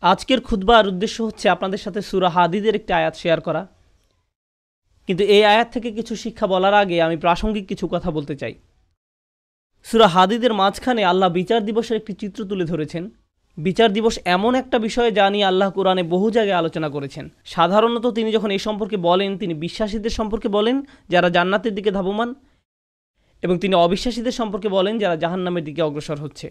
আজকের খুতবার উদ্দেশ্য হচ্ছে আপনাদের সাথে সূরা হাদীদের একটি আয়াত শেয়ার করা। কিন্তু এই আয়াত থেকে কিছু শিক্ষা বলার আগে আমি প্রাসঙ্গিক কিছু কথা বলতে চাই। সূরা হাদীদের মাঝখানে আল্লাহ বিচার দিবসের একটি চিত্র তুলে ধরেছেন। বিচার দিবস এমন একটা বিষয় যা নিয়ে আল্লাহ কোরআনে বহু জায়গায় আলোচনা করেছেন। সাধারণত তিনি যখন এই সম্পর্কে বলেন, তিনি বিশ্বাসীদের সম্পর্কে বলেন যারা জান্নাতের দিকে ধাবমান, এবং তিনি অবিশ্বাসীদের সম্পর্কে বলেন যারা জাহান্নামের দিকে অগ্রসর হচ্ছে।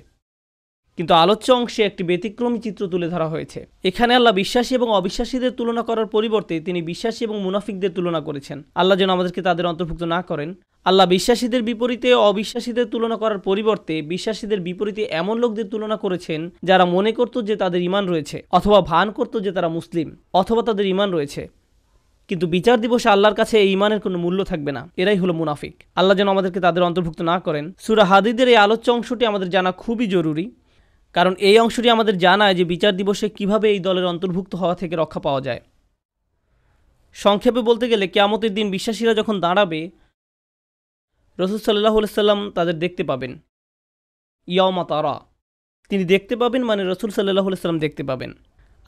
কিন্তু আলোচ্য অংশে একটি ব্যতিক্রমী চিত্র তুলে ধরা হয়েছে। এখানে আল্লাহ বিশ্বাসী এবং অবিশ্বাসীদের তুলনা করার পরিবর্তে তিনি বিশ্বাসী এবং মুনাফিকদের তুলনা করেছেন। আল্লাহ যেন আমাদেরকে তাদের অন্তর্ভুক্ত না করেন। আল্লাহ বিশ্বাসীদের বিপরীতে অবিশ্বাসীদের তুলনা করার পরিবর্তে বিশ্বাসীদের বিপরীতে এমন লোকদের তুলনা করেছেন যারা মনে করত যে তাদের ঈমান রয়েছে, অথবা ভান করত যে তারা মুসলিম, অথবা তাদের ঈমান রয়েছে, কিন্তু বিচার দিবসে আল্লাহর কাছে এই ঈমানের কোনো মূল্য থাকবে না। এরাই হলো মুনাফিক। আল্লাহ যেন আমাদেরকে তাদের অন্তর্ভুক্ত না করেন। সূরা হাদীদের এই আলোচ্য অংশটি আমাদের জানা খুবই জরুরি, কারণ এই অংশটি আমাদের জানায় যে বিচার দিবসে কিভাবে এই দলের অন্তর্ভুক্ত হওয়া থেকে রক্ষা পাওয়া যায়। সংক্ষেপে বলতে গেলে কিয়ামতের দিন বিশ্বাসীরা যখন দাঁড়াবে, রাসূল সাল্লাল্লাহু আলাইহি সাল্লাম তাদের দেখতে পাবেন। ইয়াউমা তারা, তিনি দেখতে পাবেন মানে রাসূল সাল্লাল্লাহু আলাইহি সাল্লাম দেখতে পাবেন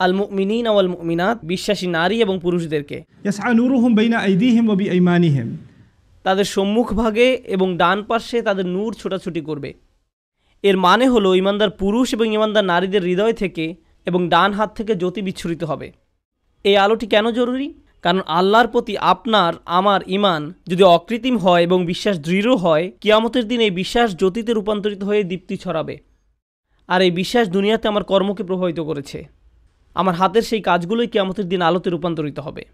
আল মুমিনিনা ওয়াল মুমিনাত, বিশ্বাসী নারী এবং পুরুষদেরকে। ইয়াসআ নূরুহুম বাইনা আইদিহিম ওয়া বিআইমানিহিম, তাদের সম্মুখ ভাগে এবং ডান পাশে তাদের নূর ছোটাছুটি করবে। এর মানে হলো ঈমানদার পুরুষ এবং ঈমানদার নারীদের হৃদয় থেকে এবং ডান হাত থেকে জ্যোতি বিচ্ছুরিত হবে। এই আলোটি কেন জরুরি? কারণ আল্লাহর প্রতি আপনার আমার ঈমান যদি অকৃত্রিম হয় এবং বিশ্বাস দৃঢ় হয়, কিয়ামতের দিন এই বিশ্বাস জ্যোতিতে রূপান্তরিত হয়ে দীপ্তি ছড়াবে। আর এই বিশ্বাস দুনিয়াতে আমার কর্মকে প্রভাবিত করেছে। আমার হাতের সেই কাজগুলোই কিয়ামতের দিন আলোতে রূপান্তরিত হবে।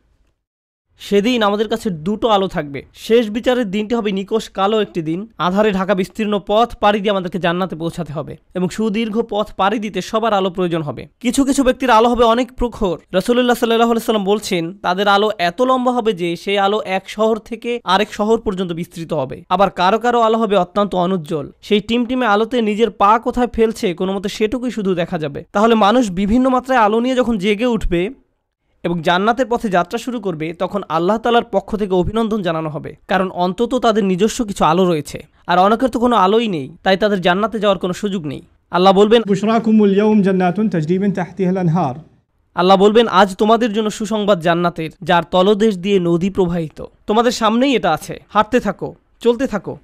সেদিন আমাদের কাছে দুটো আলো থাকবে। শেষ বিচারের দিনটি হবে নিকষ কালো একটি দিন। আধারে ঢাকা বিস্তীর্ণ পথ পাড়ি দিয়ে আমাদেরকে জান্নাতে পৌঁছাতে হবে, এবং সুদীর্ঘ পথ পাড়ি দিতে সবার আলো প্রয়োজন হবে। কিছু কিছু ব্যক্তির আলো হবে অনেক প্রখর। রাসূলুল্লাহ সাল্লাল্লাহু আলাইহি সাল্লাম বলছেন তাদের আলো এত লম্বা হবে যে সেই আলো এক শহর থেকে আরেক শহর পর্যন্ত বিস্তৃত হবে। আবার কারো কারো আলো হবে অত্যন্ত অনুজ্জ্বল। সেই টিমটিমে আলোতে নিজের পা কোথায় ফেলছে কোনো মতে সেটুকুই শুধু দেখা যাবে। তাহলে মানুষ বিভিন্ন মাত্রায় আলো নিয়ে যখন জেগে উঠবে এবং জান্নাতের পথে যাত্রা শুরু করবে, তখন আল্লাহ তাআলার পক্ষ থেকে অভিনন্দন জানানো হবে, কারণ অন্তত তাদের নিজস্ব কিছু আলো রয়েছে। আর অনেকের তো কোনো আলোই নেই, তাই তাদের জান্নাতে যাওয়ার কোনো সুযোগ নেই। আল্লাহ বলবেন, বুশরাকুমুল ইয়াউম জান্নাতুন তাজরি মিন তাহতিহাল আনহার, আল্লাহ বলবেন আজ তোমাদের জন্য সুসংবাদ জান্নাতের, যার তলদেশ দিয়ে নদী প্রবাহিত। তোমাদের সামনেই এটা আছে, হাঁটতে থাকো, চলতে থাকো।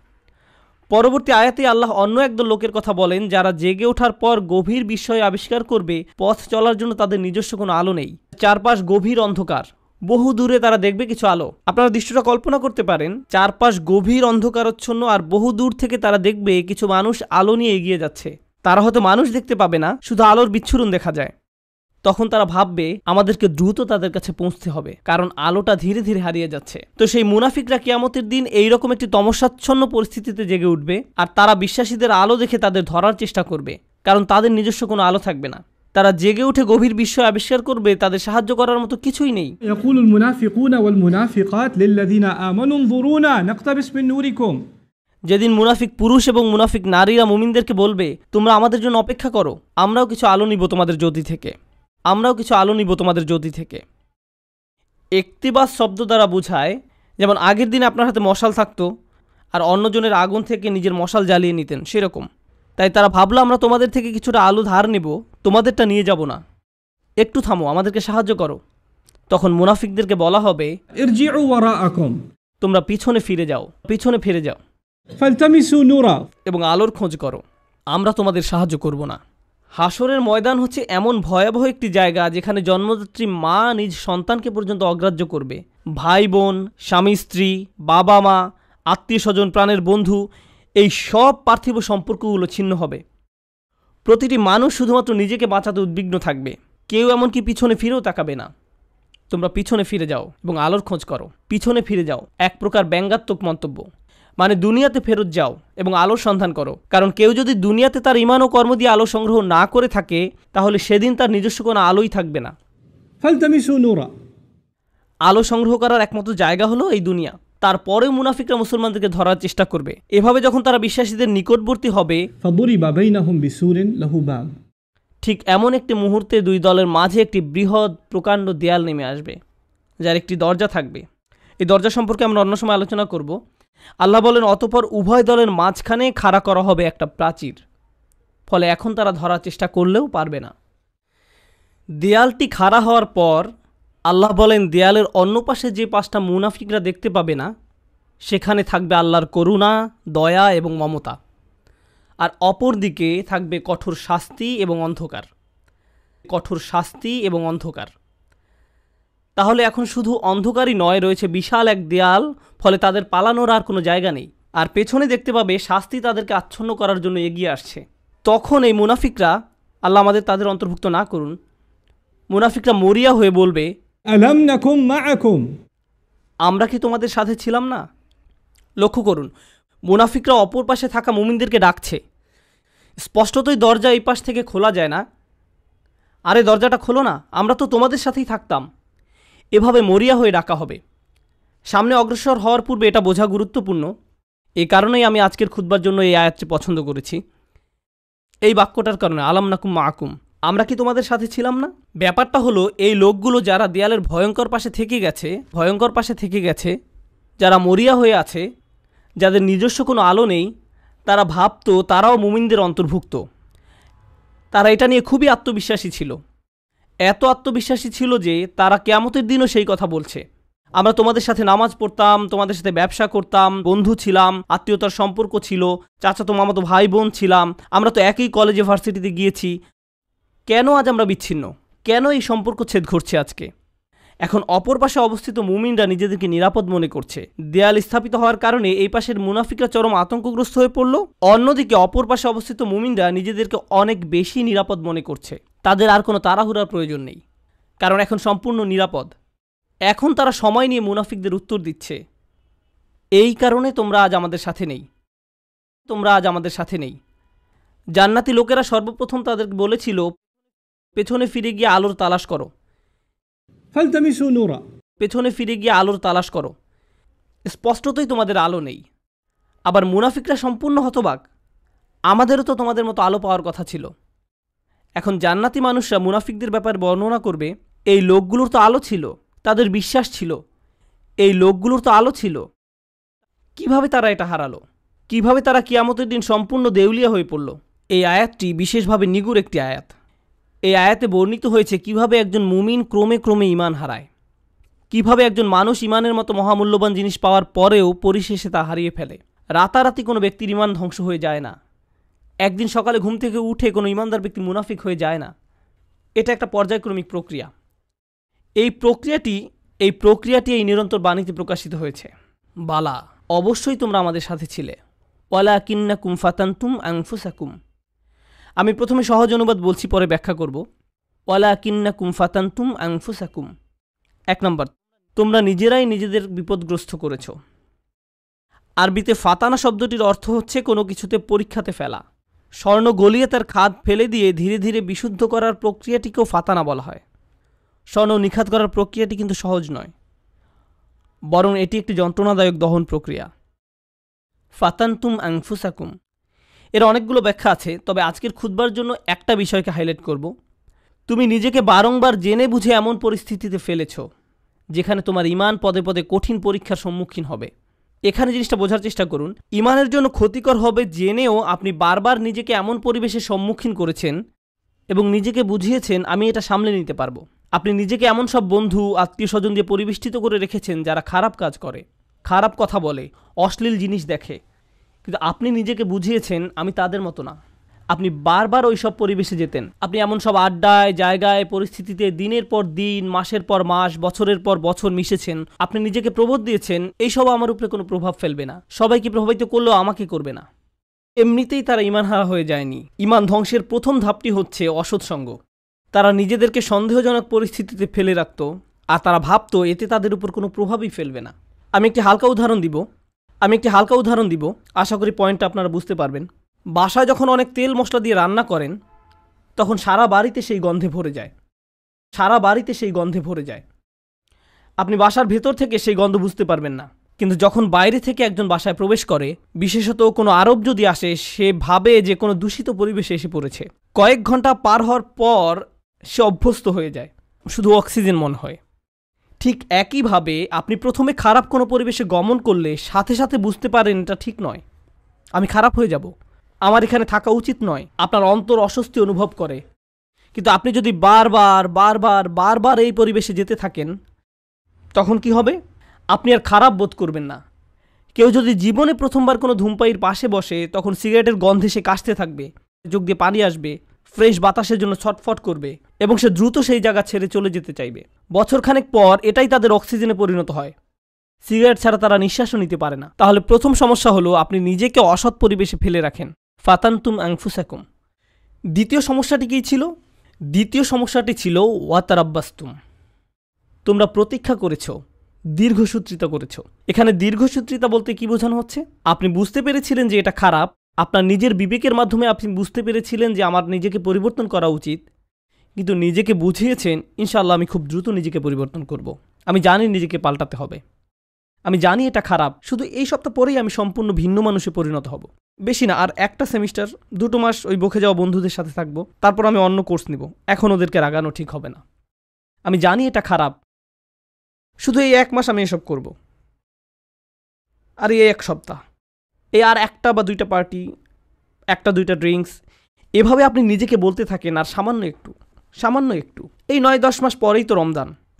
পরবর্তী আয়াতে আল্লাহ অন্য একদল লোকের কথা বলেন যারা জেগে ওঠার পর গভীর বিস্ময় আবিষ্কার করবে পথ চলার জন্য তাদের নিজস্ব কোনো আলো নেই। চারপাশ গভীর অন্ধকার, বহু দূরে তারা দেখবে কিছু আলো। আপনারা দৃশ্যটা কল্পনা করতে পারেন, চারপাশ গভীর অন্ধকারচ্ছন্ন, আর বহু দূর থেকে তারা দেখবে কিছু মানুষ আলো নিয়ে এগিয়ে যাচ্ছে। তারা হয়তো মানুষ দেখতে পাবে না, শুধু আলোর বিচ্ছুরণ দেখা যায়। তখন তারা ভাববে আমাদেরকে দ্রুত তাদের কাছে পৌঁছতে হবে, কারণ আলোটা ধীরে ধীরে হারিয়ে যাচ্ছে। তো সেই মুনাফিকরা কিয়ামতের দিন এইরকম একটি তমসাচ্ছন্ন পরিস্থিতিতে জেগে উঠবে, আর তারা বিশ্বাসীদের আলো দেখে তাদের ধরার চেষ্টা করবে, কারণ তাদের নিজস্ব কোনো আলো থাকবে না। তারা জেগে উঠে গভীর বিস্ময় আবিষ্কার করবে তাদের সাহায্য করার মতো কিছুই নেই। ইয়াকুলুল মুনাফিকুনা ওয়াল মুনাফিকাত লিল্লাযিনা আমানু নজুরুনা নাকতাবিস মিন নূরিকুম, যেদিন মুনাফিক পুরুষ এবং মুনাফিক নারীরা মুমিনদেরকে বলবে তোমরা আমাদের জন্য অপেক্ষা করো, আমরাও কিছু আলো নিব তোমাদের জ্যোতি থেকে, আমরাও কিছু আলো নিব তোমাদের জ্যোতি থেকে। ইকতিবাস শব্দ দ্বারা বোঝায়, যেমন আগের দিনে আপনার হাতে মশাল থাকতো আর অন্যজনের আগুন থেকে নিজের মশাল জ্বালিয়ে নিতেন, সেরকম। তাই তারা ভাবলো আমরা তোমাদের থেকে কিছুটা আলো ধার নেব, তোমাদেরটা নিয়ে যাব না, একটু থামো, আমাদেরকে সাহায্য করো। তখন মুনাফিকদেরকে বলা হবে ইরজিউ ওয়ারাআকুম, তোমরা পিছনে ফিরে যাও, পিছনে ফিরে যাও, ফালতামিসু নূরা, এবং আলোর খোঁজ করো, আমরা তোমাদের সাহায্য করব না। হাসরের ময়দান হচ্ছে এমন ভয়াবহ একটি জায়গা যেখানে জন্মদাত্রী মা নিজ সন্তানকে পর্যন্ত অগ্রাহ্য করবে। ভাই বোন, স্বামী স্ত্রী, বাবা মা, আত্মীয় স্বজন, প্রাণের বন্ধু, এই সব পার্থিব সম্পর্কগুলো ছিন্ন হবে। প্রতিটি মানুষ শুধুমাত্র নিজেকে বাঁচাতে উদ্বিগ্ন থাকবে, কেউ এমনকি পিছনে ফিরেও তাকাবে না। তোমরা পিছনে ফিরে যাও এবং আলোর খোঁজ করো, পিছনে ফিরে যাও এক প্রকার ব্যঙ্গাত্মক মন্তব্য, মানে দুনিয়াতে ফেরত যাও এবং আলোর সন্ধান করো। কারণ কেউ যদি দুনিয়াতে তার ঈমান ও কর্ম দিয়ে আলো সংগ্রহ না করে থাকে, তাহলে সেদিন তার নিজস্ব কোনো আলোই থাকবে না। ফালতামিসু নূরা, আলো সংগ্রহ করার একমাত্র জায়গা হলো এই দুনিয়া। তারপরেও মুনাফিকরা মুসলমানদেরকে ধরার চেষ্টা করবে। এভাবে যখন তারা বিশ্বাসীদের নিকটবর্তী হবে, ফাদুরিবা বাইনাহুম বিসুরিন লাহু বাব, ঠিক এমন একটি মুহূর্তে দুই দলের মাঝে একটি বৃহৎ প্রকাণ্ড দেয়াল নেমে আসবে, যার একটি দরজা থাকবে। এই দরজা সম্পর্কে আমরা অন্য সময় আলোচনা করব। আল্লাহ বলেন অতঃপর উভয় দলের মাঝখানে খাড়া করা হবে একটা প্রাচীর, ফলে এখন তারা ধরার চেষ্টা করলেও পারবে না। দেয়ালটি খাড়া হওয়ার পর আল্লাহ বলেন, দেয়ালের অন্য পাশে যে 5টা মুনাফিকরা দেখতে পাবে না, সেখানে থাকবে আল্লাহর করুণা, দয়া এবং মমতা। আর অপর দিকে থাকবে কঠোর শাস্তি এবং অন্ধকার। কঠোর শাস্তি এবং অন্ধকার। তাহলে এখন শুধু অন্ধকারই নয়, রয়েছে বিশাল এক দেয়াল, ফলে তাদের পালানোর আর কোনো জায়গা নেই। আর পেছনে দেখতে পাবে শাস্তি তাদেরকে আচ্ছন্ন করার জন্য এগিয়ে আসছে। তখন এই মুনাফিকরা, আল্লাহ আমাদের তাদের অন্তর্ভুক্ত না করুন, মুনাফিকরা মরিয়া হয়ে বলবে, ألم نكن معكم আমরা কি তোমাদের সাথে ছিলাম না? লক্ষ্য করুন, মুনাফিকরা অপর পাশে থাকা মুমিনদেরকে ডাকছে। স্পষ্টতই দরজা এই পাশ থেকে খোলা যায় না। আরে দরজাটা খোলো না, আমরা তো তোমাদের সাথেই থাকতাম। এভাবে মরিয়া হয়ে ডাকা হবে। সামনে অগ্রসর হওয়ার পূর্বে এটা বোঝা গুরুত্বপূর্ণ। এই কারণেই আমি আজকের খুতবার জন্য এই আয়াতটি পছন্দ করেছি। এই বাক্যটার কারণে, আলাম নাকুম মাকুম, আমরা কি তোমাদের সাথে ছিলাম না? ব্যাপারটা হলো, এই লোকগুলো যারা দেয়ালের ভয়ঙ্কর পাশে থেকে গেছে, যারা মরিয়া হয়ে আছে, যাদের নিজস্ব কোনো আলো নেই, তারা ভাবতো তারাও মুমিনদের অন্তর্ভুক্ত। তারা এটা নিয়ে খুবই আত্মবিশ্বাসী ছিল। এত আত্মবিশ্বাসী ছিল যে তারা কিয়ামতের দিনও সেই কথা বলছে, আমরা তোমাদের সাথে নামাজ পড়তাম, তোমাদের সাথে ব্যবসা করতাম, বন্ধু ছিলাম, আত্মীয়তার সম্পর্ক ছিল, চাচাতো মামাতো ভাই বোন ছিলাম, আমরা তো একই কলেজে ভার্সিটিতে গিয়েছি। কেন আজ আমরা বিচ্ছিন্ন? কেন এই সম্পর্ক ছেদ ঘটছে আজকে? এখন অপর পাশে অবস্থিত মুমিনরা নিজেদেরকে নিরাপদ মনে করছে। দেয়াল স্থাপিত হওয়ার কারণে এই পাশের মুনাফিকরা চরম আতঙ্কগ্রস্ত হয়ে পড়ল। অন্যদিকে অপর পাশে অবস্থিত মুমিনরা নিজেদেরকে অনেক বেশি নিরাপদ মনে করছে। তাদের আর কোনো তাড়াহুড়ার প্রয়োজন নেই, কারণ এখন সম্পূর্ণ নিরাপদ। এখন তারা সময় নিয়ে মুনাফিকদের উত্তর দিচ্ছে, এই কারণে তোমরা আজ আমাদের সাথে নেই। জান্নাতি লোকেরা সর্বপ্রথম তাদেরকে বলেছিল, পেছনে ফিরে গিয়ে আলোর তালাশ করো, فالتمسوا نورا পেছনে ফিরে গিয়ে আলোর তালাশ করো। স্পষ্টতই তোমাদের আলো নেই। আবার মুনাফিকরা সম্পূর্ণ হতবাক, আমাদেরও তো তোমাদের মতো আলো পাওয়ার কথা ছিল। এখন জান্নাতি মানুষরা মুনাফিকদের ব্যাপারে বর্ণনা করবে, এই লোকগুলোর তো আলো ছিল, তাদের বিশ্বাস ছিল, এই লোকগুলোর তো আলো ছিল, কিভাবে তারা এটা হারালো? কিভাবে তারা কিয়ামতের দিন সম্পূর্ণ দেউলিয়া হয়ে পড়ল? এই আয়াতটি বিশেষভাবে নিগুড় একটি আয়াত। এই আয়াতে বর্ণিত হয়েছে কিভাবে একজন মুমিন ক্রমে ক্রমে ঈমান হারায়, কিভাবে একজন মানুষ ঈমানের মতো মহামূল্যবান জিনিস পাওয়ার পরেও পরিশেষে তা হারিয়ে ফেলে। রাতারাতি কোনো ব্যক্তির ঈমান ধ্বংস হয়ে যায় না। একদিন সকালে ঘুম থেকে উঠে কোনো ঈমানদার ব্যক্তি মুনাফিক হয়ে যায় না। এটা একটা পর্যায়ক্রমিক প্রক্রিয়া। এই প্রক্রিয়াটি এই নিরন্তর বাণীতে প্রকাশিত হয়েছে, বালা, অবশ্যই তোমরা আমাদের সাথে ছিলে, ওয়ালাকিন্নাকুম ফাতানতুম আনফুসাকুম। আমি প্রথমে সহজ অনুবাদ বলছি, পরে ব্যাখ্যা করব। ওয়ালাকিন্নাকুম ফাতানতুম আনফুসাকুম। 1 নম্বর, তোমরা নিজেরাই নিজেদের বিপদগ্রস্ত করেছ। আরবিতে ফাতানা শব্দটির অর্থ হচ্ছে কোনো কিছুতে পরীক্ষাতে ফেলা। স্বর্ণ গলিয়ে তার খাদ ফেলে দিয়ে ধীরে ধীরে বিশুদ্ধ করার প্রক্রিয়াটিকেও ফাতানা বলা হয়। স্বর্ণ নিখাত করার প্রক্রিয়াটি কিন্তু সহজ নয়, বরং এটি একটি যন্ত্রণাদায়ক দহন প্রক্রিয়া। ফাতানতুম আনফুসাকুম এর অনেকগুলো ব্যাখ্যা আছে, তবে আজকের খুতবার জন্য একটা বিষয়কে হাইলাইট করব। তুমি নিজেকে বারংবার জেনে বুঝে এমন পরিস্থিতিতে ফেলেছ যেখানে তোমার ঈমান পদে পদে কঠিন পরীক্ষার সম্মুখীন হবে। এখানে জিনিসটা বোঝার চেষ্টা করুন, ঈমানের জন্য ক্ষতিকর হবে জেনেও আপনি বারবার নিজেকে এমন পরিবেশের সম্মুখীন করেছেন এবং নিজেকে বুঝিয়েছেন আমি এটা সামলে নিতে পারবো। আপনি নিজেকে এমন সব বন্ধু, আত্মীয় স্বজন দিয়ে পরিবেষ্টিত করে রেখেছেন যারা খারাপ কাজ করে, খারাপ কথা বলে, অশ্লীল জিনিস দেখে, কিন্তু আপনি নিজেকে বুঝিয়েছেন আমি তাদের মতো না। আপনি বারবার ওই সব পরিবেশে যেতেন, আপনি এমন সব আড্ডায়, জায়গায়, পরিস্থিতিতে দিনের পর দিন, মাসের পর মাস, বছরের পর বছর মিশেছেন। আপনি নিজেকে প্রবোধ দিয়েছেন এইসব আমার উপরে কোনো প্রভাব ফেলবে না, সবাইকে প্রভাবিত করলেও আমাকে করবে না। এমনিতেই তারা ঈমান হারা হয়ে যায়নি। ঈমান ধ্বংসের প্রথম ধাপটি হচ্ছে অসৎসঙ্গ। তারা নিজেদেরকে সন্দেহজনক পরিস্থিতিতে ফেলে রাখত, আর তারা ভাবতো এতে তাদের উপর কোনো প্রভাবই ফেলবে না। আমি একটি হালকা উদাহরণ দিব, আশা করি পয়েন্টটা আপনারা বুঝতে পারবেন। বাসায় যখন অনেক তেল মশলা দিয়ে রান্না করেন, তখন সারা বাড়িতে সেই গন্ধে ভরে যায়। আপনি বাসার ভেতর থেকে সেই গন্ধ বুঝতে পারবেন না, কিন্তু যখন বাইরে থেকে একজন বাসায় প্রবেশ করে, বিশেষত কোনো আরব যদি আসে, সে ভাবে যে কোনো দূষিত পরিবেশে এসে পড়েছে। কয়েক ঘন্টা পার হওয়ার পর সে অভ্যস্ত হয়ে যায়, শুধু অক্সিজেন মনে হয়। ঠিক একইভাবে আপনি প্রথমে খারাপ কোনো পরিবেশে গমন করলে সাথে সাথে বুঝতে পারেন এটা ঠিক নয়, আমি খারাপ হয়ে যাব, আমার এখানে থাকা উচিত নয়। আপনার অন্তর অস্বস্তি অনুভব করে, কিন্তু আপনি যদি বারবার বারবার বারবার এই পরিবেশে যেতে থাকেন, তখন কি হবে? আপনি আর খারাপ বোধ করবেন না। কেউ যদি জীবনে প্রথমবার কোনো ধূমপায়ীর পাশে বসে, তখন সিগারেটের গন্ধে সে কাশতে থাকবে, চোখ দিয়ে পানি আসবে, ফ্রেশ বাতাসের জন্য ছটফট করবে এবং সে দ্রুত সেই জায়গা ছেড়ে চলে যেতে চাইবে। বছরখানেক পর এটাই তাদের অক্সিজেনে পরিণত হয়। সিগারেট ছাড়া তারা নিঃশ্বাসও নিতে পারে না। তাহলে প্রথম সমস্যা হলো আপনি নিজেকে অসৎ পরিবেশে ফেলে রাখেন। ফাতানতুম আনফুসাকুম। দ্বিতীয় সমস্যাটি কী ছিল? দ্বিতীয় সমস্যাটি ছিল ওয়াতারাব্বাস্তুম। তোমরা প্রতীক্ষা করেছ, দীর্ঘসূত্রিতা করেছ। এখানে দীর্ঘসূত্রিতা বলতে কি বোঝানো হচ্ছে? আপনি বুঝতে পেরেছিলেন যে এটা খারাপ, আপনার নিজের বিবেকের মাধ্যমে আপনি বুঝতে পেরেছিলেন যে আমার নিজেকে পরিবর্তন করা উচিত, কিন্তু নিজেকে বুঝিয়েছেন ইনশাআল্লাহ আমি খুব দ্রুত নিজেকে পরিবর্তন করব। আমি জানি নিজেকে পাল্টাতে হবে, আমি জানি এটা খারাপ, শুধু এই সপ্তাহ পরেই আমি সম্পূর্ণ ভিন্ন মানুষে পরিণত হব। বেশি না, আর একটা সেমিস্টার 2 মাস ওই বকে যাওয়া বন্ধুদের সাথে থাকবো, তারপর আমি অন্য কোর্স নিব। এখন ওদেরকে রাগানো ঠিক হবে না। আমি জানি এটা খারাপ, শুধু এই 1 মাস আমি এসব করব। আর এই 1 সপ্তাহ, এই আর 1টা বা 2টা পার্টি, 1টা 2টা ড্রিঙ্কস, এভাবে আপনি নিজেকে বলতে থাকেন। আর সামান্য একটু এই 9-10 মাস পরেই তো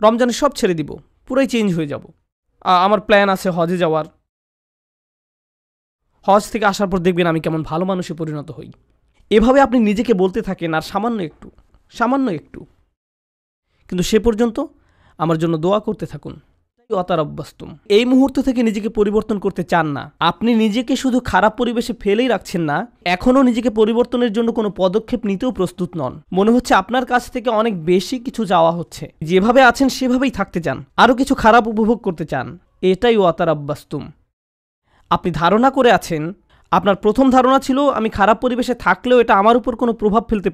রমজানে সব ছেড়ে দিব, পুরাই চেঞ্জ হয়ে যাব। আমার প্ল্যান আছে হজে যাওয়ার। হজ থেকে আসার পর দেখবেন আমি কেমন ভালো মানুষে পরিণত হই। এভাবে আপনি নিজেকে বলতে থাকেন আর সামান্য একটু, কিন্তু সে পর্যন্ত আমার জন্য দোয়া করতে থাকুন। ওয়াতারাব্বাস্তুম। এই মুহূর্ত থেকে নিজেকে পরিবর্তন করতে চান না, আপনি নিজেকে শুধু খারাপ পরিবেশে ফেলেই রাখছেন না, এখনও নিজেকে পরিবর্তনের জন্য কোনো পদক্ষেপ নিতেও প্রস্তুত নন। মনে হচ্ছে আপনার কাছ থেকে অনেক বেশি কিছু চাওয়া হচ্ছে। যেভাবে আছেন সেভাবেই থাকতে চান, আরও কিছু খারাপ উপভোগ করতে চান। এটাই ওয়াতারাব্বাস্তুম। আপনি ধারণা করে আছেন, আপনার প্রথম ধারণা ছিল আমি খারাপ পরিবেশে থাকলেও এটা আমার উপর কোনো প্রভাব ফেলতে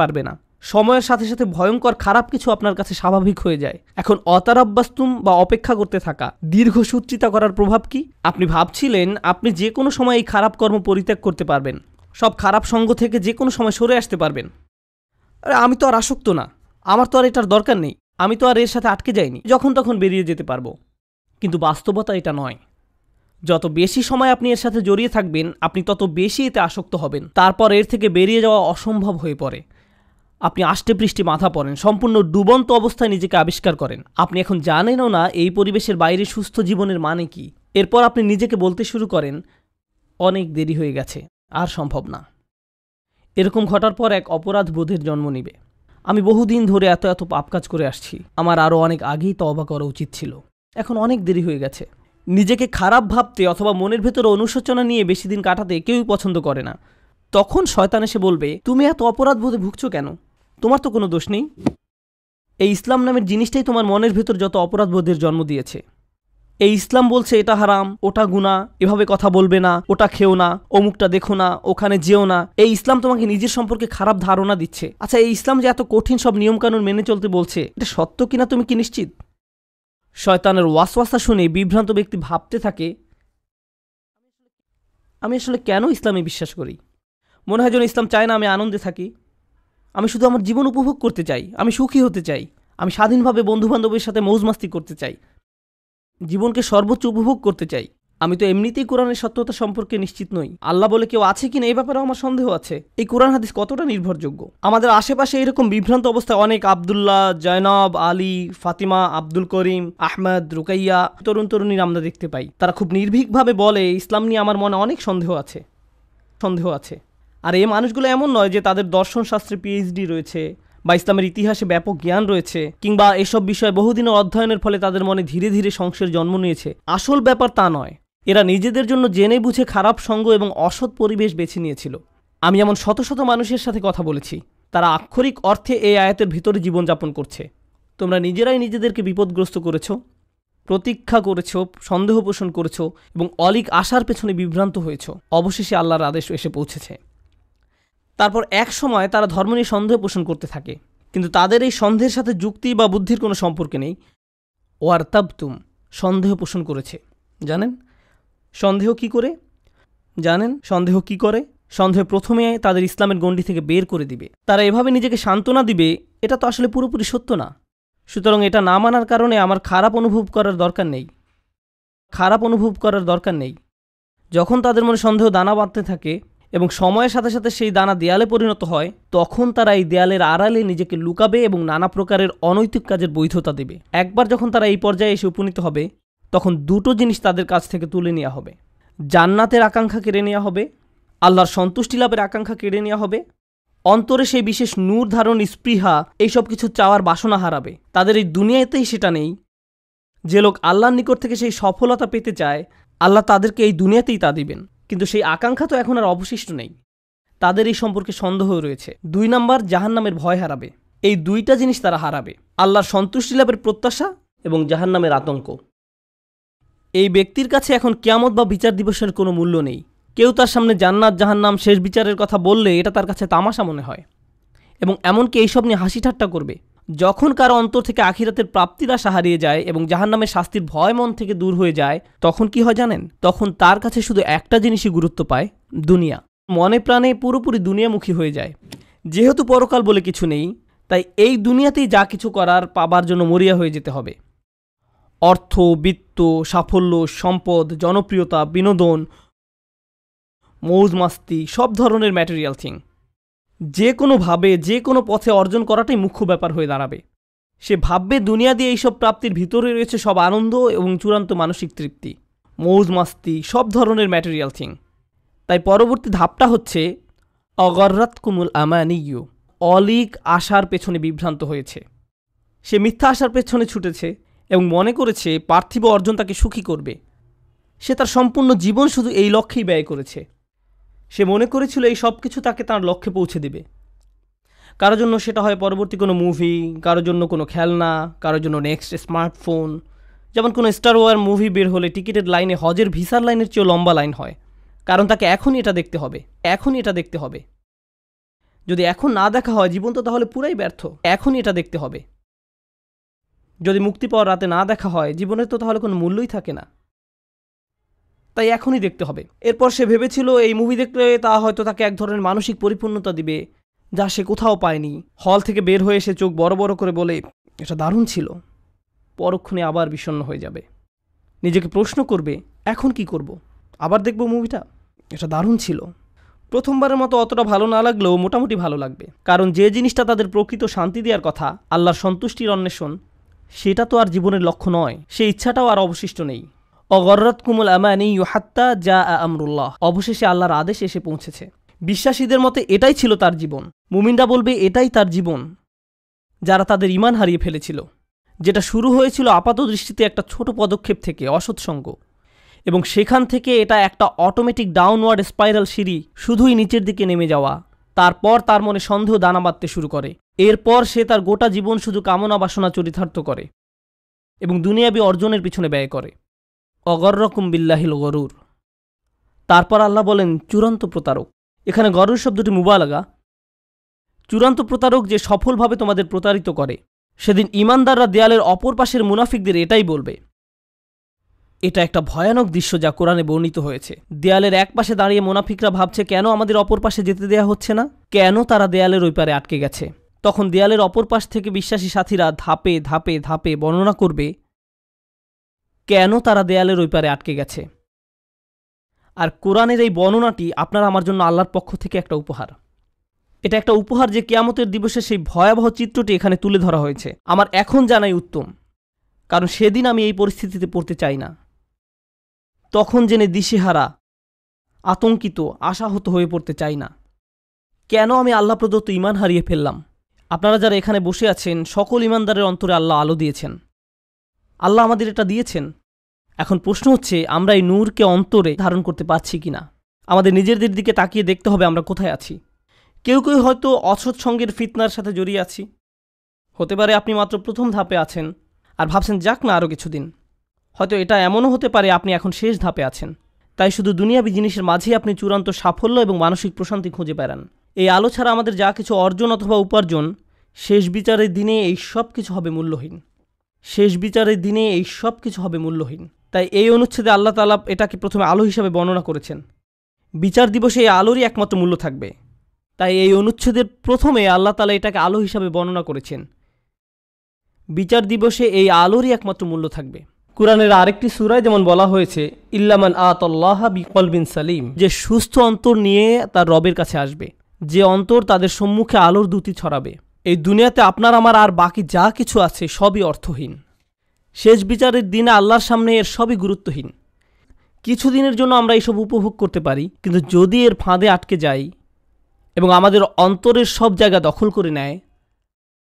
পারবে না। সময়ের সাথে সাথে ভয়ঙ্কর খারাপ কিছু আপনার কাছে স্বাভাবিক হয়ে যায়। এখন অতারাব্বাস্তুম বা অপেক্ষা করতে থাকা, দীর্ঘসূত্রিতা করার প্রভাব কি? আপনি ভাবছিলেন আপনি যে কোনো সময় এই খারাপ কর্ম পরিত্যাগ করতে পারবেন, সব খারাপ সঙ্গ থেকে যে কোনো সময় সরে আসতে পারবেন। আরে আমি তো আর আসক্ত না, আমার তো আর এটার দরকার নেই, আমি তো আর এর সাথে আটকে যাইনি, যখন তখন বেরিয়ে যেতে পারবো। কিন্তু বাস্তবতা এটা নয়। যত বেশি সময় আপনি এর সাথে জড়িয়ে থাকবেন, আপনি তত বেশি এতে আসক্ত হবেন। তারপর এর থেকে বেরিয়ে যাওয়া অসম্ভব হয়ে পড়ে। আপনি আষ্টেপৃষ্ঠে মাথা পড়েন, সম্পূর্ণ ডুবন্ত অবস্থায় নিজেকে আবিষ্কার করেন। আপনি এখন জানেনও না এই পরিবেশের বাইরে সুস্থ জীবনের মানে কি। এরপর আপনি নিজেকে বলতে শুরু করেন, অনেক দেরি হয়ে গেছে, আর সম্ভব না। এরকম ঘটার পর এক অপরাধ বোধের জন্ম নিবে। আমি বহুদিন ধরে এত পাপ কাজ করে আসছি, আমার আরও অনেক আগেই তওবা করা উচিত ছিল, এখন অনেক দেরি হয়ে গেছে। নিজেকে খারাপ ভাবতে অথবা মনের ভেতরে অনুশোচনা নিয়ে বেশি দিন কাটাতে কেউই পছন্দ করে না। তখন শয়তান এসে বলবে, তুমি এত অপরাধ বোধে ভুগছো কেন? তোমার তো কোনো দোষ নেই। এই ইসলাম নামের জিনিসটাই তোমার মনের ভেতর যত অপরাধ বোধের জন্ম দিয়েছে। এই ইসলাম বলছে এটা হারাম, ওটা গুনাহ, এভাবে কথা বলবে না, ওটা খেও না, অমুকটা দেখো না, ওখানে যেও না। এই ইসলাম তোমাকে নিজের সম্পর্কে খারাপ ধারণা দিচ্ছে। আচ্ছা, এই ইসলাম যে এত কঠিন সব নিয়মকানুন মেনে চলতে বলছে, এটা সত্য কিনা তুমি কি নিশ্চিত? শয়তানের ওয়াসওয়াসা শুনে বিভ্রান্ত ব্যক্তি ভাবতে থাকে, আমি আসলে কেন ইসলামে বিশ্বাস করি? মনে হয় যেন ইসলাম চায় না আমি আনন্দে থাকি। আমি শুধু আমার জীবন উপভোগ করতে চাই, আমি সুখী হতে চাই, আমি স্বাধীনভাবে বন্ধুবান্ধবের সাথে মৌজ মাস্তি করতে চাই, জীবনকে সর্বোচ্চ উপভোগ করতে চাই। আমি তো এমনিতেই কোরআনের সত্যতা সম্পর্কে নিশ্চিত নই। আল্লাহ বলে কেউ আছে কিনা এই ব্যাপারে আমার সন্দেহ আছে। এই কোরআন হাদিস কতটা নির্ভরযোগ্য? আমাদের আশেপাশে এরকম বিভ্রান্ত অবস্থায় অনেক আব্দুল্লাহ, জয়নব, আলী, ফাতিমা, আব্দুল করিম, আহমেদ, রুকাইয়া তরুণ তরুণীর আমরা দেখতে পাই। তারা খুব নির্ভীকভাবে বলে, ইসলাম নিয়ে আমার মনে অনেক সন্দেহ আছে। আর এই মানুষগুলো এমন নয় যে তাদের দর্শনশাস্ত্রে পিএইচডি রয়েছে বা ইসলামের ইতিহাসে ব্যাপক জ্ঞান রয়েছে, কিংবা এসব বিষয়ে বহুদিনের অধ্যয়নের ফলে তাদের মনে ধীরে ধীরে সংশয়ের জন্ম নিয়েছে। আসল ব্যাপার তা নয়। এরা নিজেদের জন্য জেনে বুঝে খারাপ সঙ্গ এবং অসৎ পরিবেশ বেছে নিয়েছিল। আমি এমন শত শত মানুষের সাথে কথা বলেছি, তারা আক্ষরিক অর্থে এই আয়াতের ভিতরে জীবনযাপন করছে। তোমরা নিজেরাই নিজেদেরকে বিপদগ্রস্ত করেছ, প্রতীক্ষা করেছ, সন্দেহ পোষণ করেছ এবং অলিক আশার পেছনে বিভ্রান্ত হয়েছ। অবশেষে আল্লাহর আদেশ এসে পৌঁছেছে। তারপর এক সময় তারা ধর্ম নিয়ে সন্দেহ পোষণ করতে থাকে, কিন্তু তাদের এই সন্দেহের সাথে যুক্তি বা বুদ্ধির কোনো সম্পর্ক নেই। ওয়ারতাবতুম, সন্দেহ পোষণ করেছে। জানেন সন্দেহ কি করে? সন্দেহ প্রথমে তাদের ইসলামের গণ্ডি থেকে বের করে দিবে। তারা এভাবে নিজেকে সান্ত্বনা দিবে, এটা তো আসলে পুরোপুরি সত্য না, সুতরাং এটা না মানার কারণে আমার খারাপ অনুভব করার দরকার নেই। যখন তাদের মনে সন্দেহ দানা বাঁধতে থাকে এবং সময়ের সাথে সাথে সেই দানা দেয়ালে পরিণত হয়, তখন তারা এই দেয়ালের আড়ালে নিজেকে লুকাবে এবং নানা প্রকারের অনৈতিক কাজের বৈধতা দেবে। একবার যখন তারা এই পর্যায়ে এসে উপনীত হবে, তখন দুটো জিনিস তাদের কাছ থেকে তুলে নেওয়া হবে। জান্নাতের আকাঙ্ক্ষা কেড়ে নেওয়া হবে, আল্লাহর সন্তুষ্টি লাভের আকাঙ্ক্ষা কেড়ে নেওয়া হবে, অন্তরে সেই বিশেষ নূর ধারণ, স্পৃহা, এইসব কিছু চাওয়ার বাসনা হারাবে। তাদের এই দুনিয়াতেই সেটা নেই। যে লোক আল্লাহর নিকট থেকে সেই সফলতা পেতে চায়, আল্লাহ তাদেরকে এই দুনিয়াতেই তা দিবেন, কিন্তু সেই আকাঙ্ক্ষা তো এখন আর অবশিষ্ট নেই। তাদের এই সম্পর্কে সন্দেহ রয়েছে। 2 নাম্বার, জাহান্নামের ভয় হারাবে। এই দুইটা জিনিস তারা হারাবে, আল্লাহর সন্তুষ্টি লাভের প্রত্যাশা এবং জাহান্নামের আতঙ্ক। এই ব্যক্তির কাছে এখন কিয়ামত বা বিচার দিবসের কোনো মূল্য নেই। কেউ তার সামনে জান্নাত, জাহান্নাম, শেষ বিচারের কথা বললে এটা তার কাছে তামাশা মনে হয় এবং এমনকি এইসব নিয়ে হাসি ঠাট্টা করবে। যখন কারো অন্তর থেকে আখিরাতের প্রাপ্তির আশা হারিয়ে যায় এবং জাহান্নামের শাস্তির ভয় মন থেকে দূর হয়ে যায়, তখন কি হয় জানেন? তখন তার কাছে শুধু একটা জিনিসই গুরুত্ব পায়, দুনিয়া। মনে প্রাণে পুরোপুরি দুনিয়ামুখী হয়ে যায়। যেহেতু পরকাল বলে কিছু নেই, তাই এই দুনিয়াতেই যা কিছু করার পাবার জন্য মরিয়া হয়ে যেতে হবে। অর্থ, বিত্ত, সাফল্য, সম্পদ, জনপ্রিয়তা, বিনোদন, মৌজ মাস্তি, সব ধরনের ম্যাটেরিয়াল থিং যে কোনোভাবে যে কোনো পথে অর্জন করাটাই মুখ্য ব্যাপার হয়ে দাঁড়াবে। সে ভাববে দুনিয়া দিয়ে এইসব প্রাপ্তির ভিতরে রয়েছে সব আনন্দ এবং চূড়ান্ত মানসিক তৃপ্তি, মৌজ মাস্তি, সব ধরনের ম্যাটেরিয়াল থিং। তাই পরবর্তী ধাপটা হচ্ছে অগর্রাতকুমুল আমানিয়্যু, অলিক আশার পেছনে বিভ্রান্ত হয়েছে। সে মিথ্যা আশার পেছনে ছুটেছে এবং মনে করেছে পার্থিব অর্জন তাকে সুখী করবে। সে তার সম্পূর্ণ জীবন শুধু এই লক্ষ্যেই ব্যয় করেছে। সে মনে করেছিল এই সব কিছু তাকে তার লক্ষ্যে পৌঁছে দেবে। কারোর জন্য সেটা হয় পরবর্তী কোনো মুভি, কারোর জন্য কোনো খেলনা, কারোর জন্য নেক্সট স্মার্টফোন। যেমন কোনো স্টার ওয়ার মুভি বের হলে টিকিটের লাইনে হজের ভিসার লাইনের চেয়েও লম্বা লাইন হয়, কারণ তাকে এখনই এটা দেখতে হবে, এখনই এটা দেখতে হবে। যদি এখন না দেখা হয়, জীবন তো তাহলে পুরাই ব্যর্থ। এখনই এটা দেখতে হবে। যদি মুক্তি পাওয়ার রাতে না দেখা হয়, জীবনের তো তাহলে কোনো মূল্যই থাকে না। তাই এখনই দেখতে হবে। এরপর সে ভেবেছিল এই মুভি দেখলে তা হয়তো তাকে এক ধরনের মানসিক পরিপূর্ণতা দিবে, যা সে কোথাও পায়নি। হল থেকে বের হয়ে এসে চোখ বড় বড় করে বলে, এটা দারুণ ছিল। পরক্ষণে আবার বিষণ্ণ হয়ে যাবে। নিজেকে প্রশ্ন করবে, এখন কি করব? আবার দেখব মুভিটা? এটা দারুণ ছিল। প্রথমবারের মতো অতটা ভালো না লাগলেও মোটামুটি ভালো লাগবে, কারণ যে জিনিসটা তাদের প্রকৃত শান্তি দেওয়ার কথা, আল্লাহর সন্তুষ্টির অন্বেষণ, সেটা তো আর জীবনের লক্ষ্য নয়। সেই ইচ্ছাটাও আর অবশিষ্ট নেই। অগর্রাতকুমুল আমানিয়্যু হাত্তা জাআ আমরুল্লাহ, অবশেষে আল্লাহর আদেশ এসে পৌঁছেছে। বিশ্বাসীদের মতে এটাই ছিল তার জীবন। মুমিনরা বলবে এটাই তার জীবন, যারা তাদের ঈমান হারিয়ে ফেলেছিল, যেটা শুরু হয়েছিল আপাত দৃষ্টিতে একটা ছোট পদক্ষেপ থেকে, অসৎসঙ্গ, এবং সেখান থেকে এটা একটা অটোমেটিক ডাউনওয়ার্ড স্পাইরাল সিঁড়ি, শুধুই নিচের দিকে নেমে যাওয়া। তারপর তার মনে সন্দেহ দানা বাঁধতে শুরু করে। এরপর সে তার গোটা জীবন শুধু কামনা বাসনা চরিতার্থ করে এবং দুনিয়াবি অর্জনের পিছনে ব্যয় করে। অগররকুম বিল্লাহিল গরুর। তারপর আল্লাহ বলেন চূড়ান্ত প্রতারক। এখানে গরুর শব্দটি মুবালাগা। চূড়ান্ত প্রতারক যে সফলভাবে তোমাদের প্রতারিত করে। সেদিন ঈমানদাররা দেয়ালের অপর পাশের মুনাফিকদের এটাই বলবে। এটা একটা ভয়ানক দৃশ্য যা কোরআনে বর্ণিত হয়েছে। দেয়ালের এক পাশে দাঁড়িয়ে মুনাফিকরা ভাবছে কেন আমাদের অপর পাশে যেতে দেয়া হচ্ছে না, কেন তারা দেয়ালের ওই পারে আটকে গেছে। তখন দেয়ালের অপর পাশ থেকে বিশ্বাসী সাথীরা ধাপে ধাপে ধাপে বর্ণনা করবে কেন তারা দেয়ালের ওই পারে আটকে গেছে। আর কোরআনের এই বর্ণনাটি আপনার আমার জন্য আল্লাহর পক্ষ থেকে একটা উপহার। এটা একটা উপহার যে কিয়ামতের দিবসে সেই ভয়াবহ চিত্রটি এখানে তুলে ধরা হয়েছে। আমার এখন জানাই উত্তম, কারণ সেদিন আমি এই পরিস্থিতিতে পড়তে চাই না। তখন জেনে দিশেহারা, আতঙ্কিত, আশাহত হয়ে পড়তে চাই না। কেন আমি আল্লাহ প্রদত্ত ঈমান হারিয়ে ফেললাম? আপনারা যারা এখানে বসে আছেন, সকল ঈমানদারের অন্তরে আল্লাহ আলো দিয়েছেন। আল্লাহ আমাদের এটা দিয়েছেন। এখন প্রশ্ন হচ্ছে আমরা এই নূরকে অন্তরে ধারণ করতে পারছি কিনা। আমাদের নিজেদের দিকে তাকিয়ে দেখতে হবে আমরা কোথায় আছি। কেউ কেউ হয়তো অসৎ সঙ্গের ফিতনার সাথে জড়িয়ে আছি। হতে পারে আপনি মাত্র প্রথম ধাপে আছেন আর ভাবছেন যাক না আরও কিছুদিন। হয়তো এটা এমনও হতে পারে আপনি এখন শেষ ধাপে আছেন। তাই শুধু দুনিয়াবি জিনিসের মাঝেই আপনি চূড়ান্ত সাফল্য এবং মানসিক প্রশান্তি খুঁজে বেড়ান। এই আলো ছাড়া আমাদের যা কিছু অর্জন অথবা উপার্জন, শেষ বিচারের দিনে এই সব কিছু হবে মূল্যহীন। শেষ বিচারের দিনে এই সব কিছু হবে মূল্যহীন। তাই এই অনুচ্ছেদে আল্লাহ তাআলা এটাকে প্রথমে আলো হিসাবে বর্ণনা করেছেন। বিচার দিবসে এই আলোরই একমাত্র মূল্য থাকবে। তাই এই অনুচ্ছেদের প্রথমে আল্লাহ তাআলা এটাকে আলো হিসাবে বর্ণনা করেছেন। বিচার দিবসে এই আলোরই একমাত্র মূল্য থাকবে। কুরআনের আরেকটি সূরায় যেমন বলা হয়েছে ইল্লামান আতাল্লাহা বিকলবিন সালিম, যে সুস্থ অন্তর নিয়ে তার রবের কাছে আসবে, যে অন্তর তাদের সম্মুখে আলোর দ্যুতি ছড়াবে। এই দুনিয়াতে আপনার আমার আর বাকি যা কিছু আছে সবই অর্থহীন। শেষ বিচারের দিনে আল্লাহর সামনে এর সবই গুরুত্বহীন। কিছুদিনের জন্য আমরা এইসব উপভোগ করতে পারি, কিন্তু যদি এর ফাঁদে আটকে যাই এবং আমাদের অন্তরের সব জায়গা দখল করে নেয়,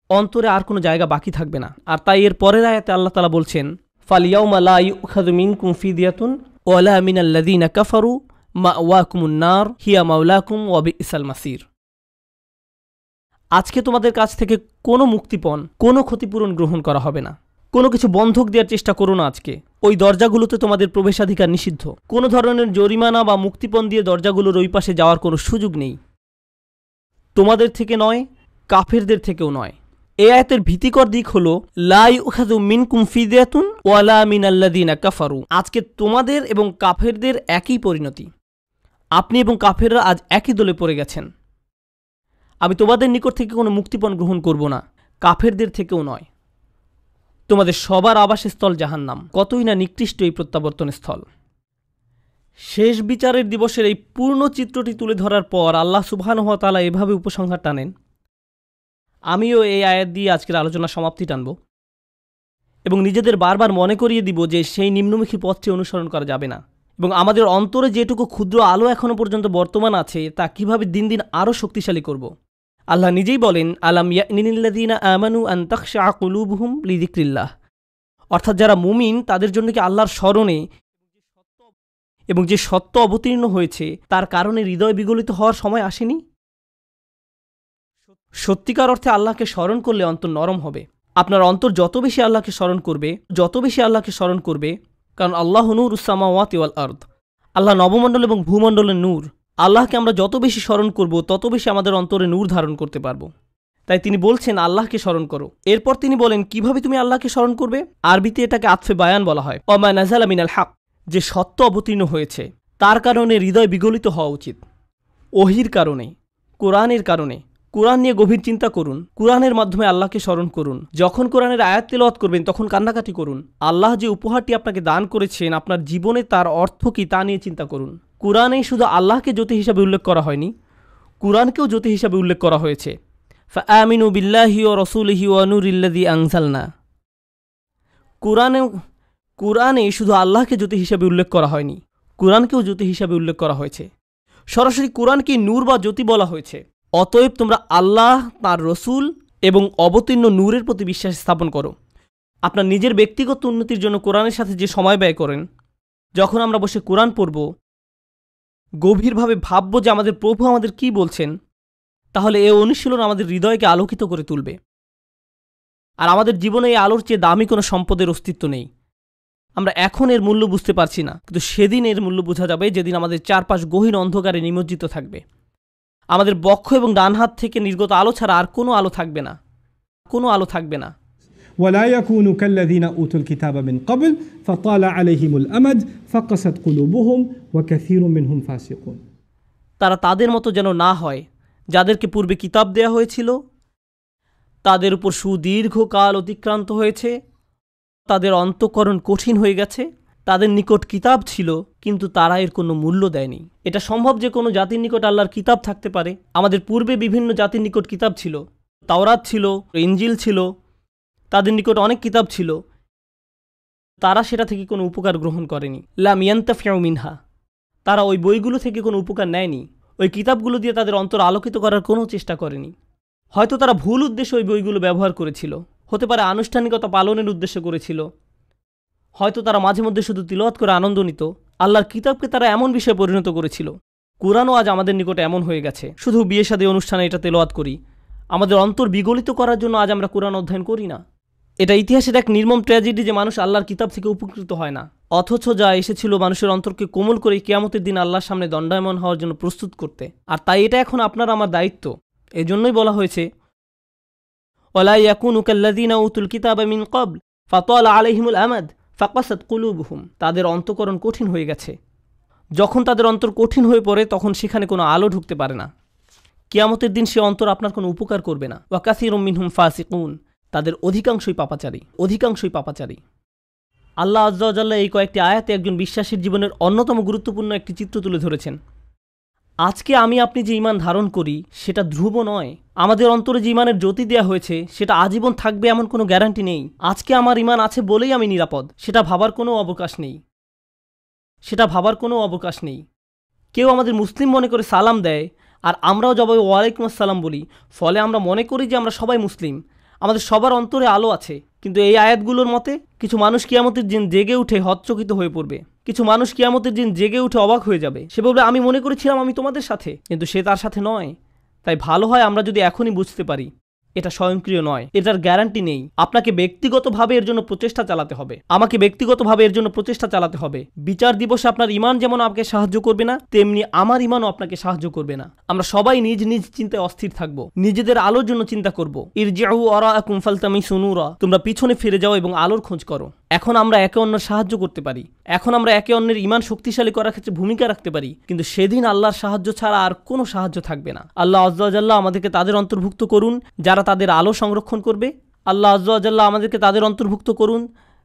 অন্তরে আর কোনো জায়গা বাকি থাকবে না। আর তাই এর পরের আয়াতে আল্লাহ তাআলা বলছেন ফালিয়াউমা লা ইউখাযু মিনকুম ফিদিয়াতুন ওয়ালা মিনাল্লাযীনা কাফারু মাওয়াকুমুন নার হিয়া মাওলাকুম ওয়া বিইসাল মাসির। আজকে তোমাদের কাছ থেকে কোনো মুক্তিপণ, কোনো ক্ষতিপূরণ গ্রহণ করা হবে না। কোনো কিছু বন্ধক দেওয়ার চেষ্টা করো না। আজকে ওই দরজাগুলোতে তোমাদের প্রবেশাধিকার নিষিদ্ধ। কোনো ধরনের জরিমানা বা মুক্তিপণ দিয়ে দরজাগুলোর ওই পাশে যাওয়ার কোনো সুযোগ নেই। তোমাদের থেকে নয়, কাফেরদের থেকেও নয়। এই আয়াতের ভীতিকর দিক হলো লা ইউখাযু মিনকুম ফিদিয়াতুন ওয়ালা মিনাল্লাযীনা কাফারু। আজকে তোমাদের এবং কাফেরদের একই পরিণতি। আপনি এবং কাফেররা আজ একই দলে পড়ে গেছেন। আমি তোমাদের নিকট থেকে কোনো মুক্তিপণ গ্রহণ করব না, কাফেরদের থেকেও নয়। তোমাদের সবার আবাসস্থল জাহান্নাম। কতই না নিকৃষ্ট এই প্রত্যাবর্তন স্থল। শেষ বিচারের দিবসের এই পূর্ণ চিত্রটি তুলে ধরার পর আল্লাহ সুবহানাহু ওয়া তাআলা এভাবে উপসংহার টানেন। আমিও এই আয়াত দিয়ে আজকের আলোচনা সমাপ্তি টানব এবং নিজেদের বারবার মনে করিয়ে দিব যে সেই নিম্নমুখী পথটি অনুসরণ করা যাবে না, এবং আমাদের অন্তরে যেটুকু ক্ষুদ্র আলো এখনও পর্যন্ত বর্তমান আছে তা কিভাবে দিন দিন আরও শক্তিশালী করব। আল্লাহ নিজেই বলেন আলাম ইয়ানিল্লাযীনা আমানু আন তাখশা কুলুবুহুম লিযিকরিল্লাহ, অর্থাৎ যারা মুমিন তাদের জন্য কি আল্লাহর স্মরণে এবং যে সত্য অবতীর্ণ হয়েছে তার কারণে হৃদয় বিগলিত হওয়ার সময় আসেনি? সত্যিকার অর্থে আল্লাহকে স্মরণ করলে অন্তর নরম হবে। আপনার অন্তর যত বেশি আল্লাহকে স্মরণ করবে, কারণ আল্লাহ নূরুস সামাওয়াতি ওয়াল আরদ, আল্লাহ নবমণ্ডল এবং ভূমণ্ডলের নূর। আল্লাহকে আমরা যত বেশি স্মরণ করব তত বেশি আমাদের অন্তরে নূর ধারণ করতে পারবো। তাই তিনি বলছেন আল্লাহকে স্মরণ করো। এরপর তিনি বলেন কিভাবে তুমি আল্লাহকে স্মরণ করবে। আরবিতে এটাকে আতফে বায়ান বলা হয়। ওমা নাযালা মিনাল হক, যে সত্য অবতীর্ণ হয়েছে তার কারণে হৃদয় বিগলিত হওয়া উচিত। ওহির কারণে, কোরআনের কারণে। কোরআন নিয়ে গভীর চিন্তা করুন, কোরআনের মাধ্যমে আল্লাহকে স্মরণ করুন। যখন কোরআনের আয়াত তেলাওয়াত করবেন তখন কান্নাকাটি করুন। আল্লাহ যে উপহারটি আপনাকে দান করেছেন আপনার জীবনে তার অর্থ কি তা নিয়ে চিন্তা করুন। কোরআনেই শুধু আল্লাহকে জ্যোতি হিসাবে উল্লেখ করা হয়নি, কোরআনকেও জ্যোতি হিসাবে উল্লেখ করা হয়েছে। ফাআমিনু বিল্লাহি ওয়া রাসূলিহি ওয়া নূরিল্লাযী আনজালনা। কোরআনে শুধু আল্লাহকে জ্যোতি হিসাবে উল্লেখ করা হয়নি, কোরআনকেও জ্যোতি হিসাবে উল্লেখ করা হয়েছে। সরাসরি কোরআনকে নূর বা জ্যোতি বলা হয়েছে। অতএব তোমরা আল্লাহ, তার রসুল এবং অবতীর্ণ নূরের প্রতি বিশ্বাস স্থাপন করো। আপনার নিজের ব্যক্তিগত উন্নতির জন্য কোরআনের সাথে যে সময় ব্যয় করেন, যখন আমরা বসে কোরআন পড়ব, গভীরভাবে ভাবব যে আমাদের প্রভু আমাদের কি বলছেন, তাহলে এই অনুশীলন আমাদের হৃদয়কে আলোকিত করে তুলবে। আর আমাদের জীবনে এই আলোর চেয়ে দামি কোনো সম্পদের অস্তিত্ব নেই। আমরা এখন এর মূল্য বুঝতে পারছি না, কিন্তু সেদিন এর মূল্য বোঝা যাবে যেদিন আমাদের চারপাশ গহীন অন্ধকারে নিমজ্জিত থাকবে। আমাদের বক্ষ এবং ডান হাত থেকে নির্গত আলো ছাড়া আর কোনো আলো থাকবে না, কোনো আলো থাকবে না। ولا يكونوا كالذين أوتوا الكتاب من قبل فطال عليهم الأمد فقست قلوبهم وكثير منهم فاسقون। তারা তাদের মতো যেন না হয় যাদেরকে পূর্বে কিতাব দেয়া হয়েছিল, তাদের উপর সুদীর্ঘকাল অতিক্রান্ত হয়েছে, তাদের অন্তঃকরণ কঠিন হয়ে গেছে। তাদের নিকট কিতাব ছিল কিন্তু তারা এর কোনো মূল্য দেয়নি। এটা সম্ভব যে কোনো জাতির নিকট আল্লাহর কিতাব থাকতে পারে। আমাদের পূর্বে বিভিন্ন জাতির নিকট কিতাব ছিল, তাওরাত ছিল, ইনজিল ছিল, তাদের নিকট অনেক কিতাব ছিল, তারা সেটা থেকে কোনো উপকার গ্রহণ করেনি। লাম ইয়ান্তাফিউ মিনহা, তারা ওই বইগুলো থেকে কোনো উপকার নেয়নি। ওই কিতাবগুলো দিয়ে তাদের অন্তর আলোকিত করার কোনো চেষ্টা করেনি। হয়তো তারা ভুল উদ্দেশ্যে ওই বইগুলো ব্যবহার করেছিল, হতে পারে আনুষ্ঠানিকতা পালনের উদ্দেশ্যে করেছিল, হয়তো তারা মাঝে মধ্যে শুধু তিলাওয়াত করে আনন্দ নিত। আল্লাহর কিতাবকে তারা এমন বিষয়ে পরিণত করেছিল। কোরআনও আজ আমাদের নিকটে এমন হয়ে গেছে। শুধু বিয়ে শাদী অনুষ্ঠানে এটা তেলাওয়াত করি, আমাদের অন্তর বিগলিত করার জন্য আজ আমরা কোরআন অধ্যয়ন করি না। এটা ইতিহাসের এক নির্মম ট্র্যাজেডি যে মানুষ আল্লাহর কিতাব থেকে উপকৃত হয় না, অথচ যা এসেছিল মানুষের অন্তরকে কোমল করে কিয়ামতের দিন আল্লাহর সামনে দণ্ডায়মান হওয়ার জন্য প্রস্তুত করতে। আর তাই এটা এখন আপনার আমার দায়িত্ব। এজন্যই বলা হয়েছে ওয়ালা ইয়াকুনু কাল্লাযীনা উতুল কিতাবা মিন ক্বাবল ফাতালা আলাইহিমুল আমাদ ফাকাসাত কুলুবুহুম। তাদের অন্তঃকরণ কঠিন হয়ে গেছে। যখন তাদের অন্তর কঠিন হয়ে পড়ে তখন সেখানে কোনো আলো ঢুকতে পারে না। কিয়ামতের দিন সে অন্তর আপনার কোনো উপকার করবে না। ওয়া কাসীরুম মিনহুম ফাসিকুন, তাদের অধিকাংশই পাপাচারী। আল্লাহ আজ্জা ওয়া জাল্লা এই কয়েকটি আয়াতে একজন বিশ্বাসীর জীবনের অন্যতম গুরুত্বপূর্ণ একটি চিত্র তুলে ধরেছেন। আজকে আমি আপনি যে ঈমান ধারণ করি সেটা ধ্রুব নয়। আমাদের অন্তরে যে ঈমানের জ্যোতি দেওয়া হয়েছে সেটা আজীবন থাকবে এমন কোনো গ্যারান্টি নেই। আজকে আমার ঈমান আছে বলেই আমি নিরাপদ, সেটা ভাবার কোনো অবকাশ নেই। কেউ আমাদের মুসলিম মনে করে সালাম দেয় আর আমরাও জবাবে ওয়ালাইকুম আসসালাম বলি, ফলে আমরা মনে করি যে আমরা সবাই মুসলিম, আমাদের সবার অন্তরে আলো আছে। কিন্তু এই আয়াতগুলোর মতে কিছু মানুষ কিয়ামতের দিন জেগে উঠে হতচকিত হয়ে পড়বে, কিছু মানুষ কিয়ামতের দিন জেগে উঠে অবাক হয়ে যাবে। সে বলবে, আমি মনে করেছিলাম আমি তোমাদের সাথে, কিন্তু সে তার সাথে নয়। তাই ভালো হয় আমরা যদি এখনই বুঝতে পারি এটা স্বয়ংক্রিয় নয়, এটার গ্যারান্টি নেই। আপনাকে ব্যক্তিগতভাবে এর জন্য প্রচেষ্টা চালাতে হবে, আমাকে ব্যক্তিগতভাবে এর জন্য প্রচেষ্টা চালাতে হবে। বিচার দিবসে আপনার ঈমান যেমন আপনাকে সাহায্য করবে না, তেমনি আমার ঈমানও আপনাকে সাহায্য করবে না। আমরা সবাই নিজ নিজ চিন্তায় অস্থির থাকব, নিজেদের আলোর জন্য চিন্তা করব। ইরজিউ ওয়ারাআকুম ফালতামিসু নূরা, তোমরা পিছনে ফিরে যাও এবং আলোর খোঁজ করো। এখন আমরা একে অন্যের সাহায্য করতে পারি, এখন আমরা একে অন্যের ঈমান শক্তিশালী করার ক্ষেত্রে ভূমিকা রাখতে পারি, কিন্তু সেদিন আল্লাহর সাহায্য ছাড়া আর কোনো সাহায্য থাকবে না। আল্লাহ আজ্জা ওয়া জাল্লা আমাদেরকে তাদের অন্তর্ভুক্ত করুন যারা তাদের আলো সংরক্ষণ করবে। আল্লাহ আজ্জা ওয়া জাল্লা আমাদেরকে তাদের অন্তর্ভুক্ত করুন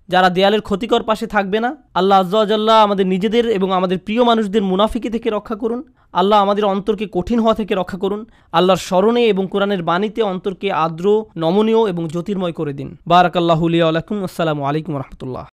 যারা দেয়ালের ক্ষতিকর পাশে থাকবে না। আল্লাহ আজ্জা ওয়া জাল্লা আমাদের নিজেদের এবং আমাদের প্রিয় মানুষদের মুনাফিকি থেকে রক্ষা করুন। আল্লাহ আমাদের অন্তরকে কঠিন হওয়া থেকে রক্ষা করুন। আল্লাহর স্মরণে এবং কোরআনের বাণীতে অন্তরকে আর্দ্র, নমনীয় এবং জ্যোতির্ময় করে দিন। বারাকাল্লাহু লি ওয়া লাকুম। আসসালামু আলাইকুম ওয়া রাহমাতুল্লাহ।